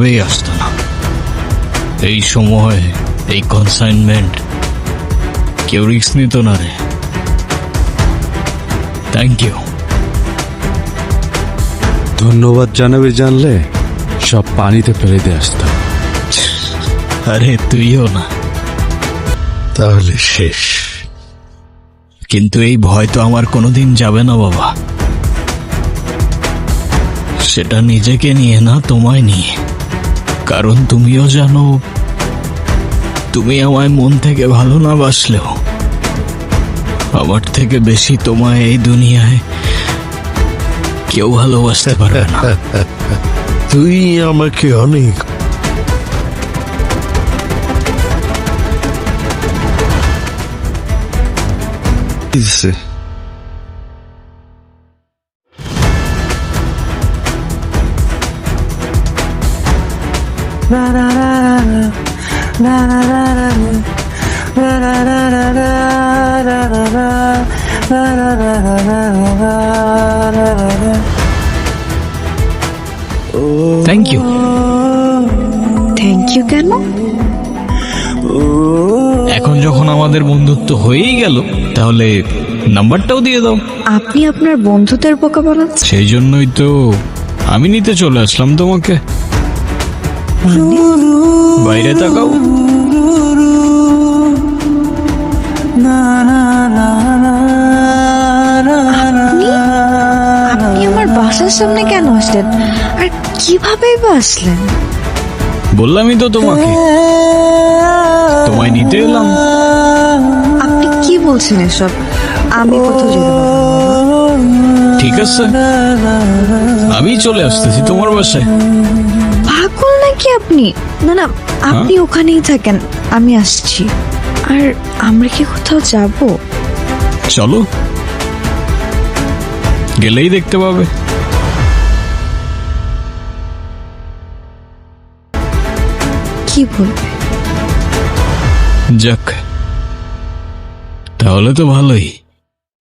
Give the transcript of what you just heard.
ভাবেই আসতো না। এই সময় এই কনসাইনমেন্ট কেউ রিস্ক নিত না রে। Thank you. ধন্যবাদ জানাবে জানলে সব পানিতে ফেলে দিয়ে আসতাম। আরে তুইও না। তাহলে শেষ। কিন্তু এই ভয় তো আমার কোনোদিন যাবে না বাবা। সেটা নিজেকে নিয়ে না, তোমায় নিয়ে। কারণ তুমিও জানো, তুমি আমায় মন থেকে ভালো না বাসলেও আমার থেকে বেশি তোমায় এই দুনিয়ায় কেউ ভালোবাসতে পারবে না। তুই আমাকে অনেক দিছে। Thank you. থ্যাংক ইউ কেন? এখন যখন আমাদের বন্ধুত্ব হয়েই গেল, তাহলে নাম্বারটাও দিয়ে দাও। আপনি আপনার বন্ধুদের বোকা বানাচ্ছেন। সেই জন্যই তো আমি নিতে চলে আসলাম তোমাকে। বাইরে তাকাও। আপনি আমার বাসার সামনে কেন আসলেন, আর কিভাবে বা আসলেন? বললামই তো তোমাকে, তোমায় নিতে এলাম। আপনি কি বলছেন এসব? আমি কোথাও যেতে পারবো না। ঠিক আছে, আমি চলে আসতেছি তোমার বাসায়। পাগল নাকি আপনি? না না, আপনি ওখানেই থাকেন, আমি আসছি। আর আমরা কি কোথাও যাব? চলো, গেলেই দেখতে পাবে। কি বলবে? যাক, তাহলে তো ভালোই।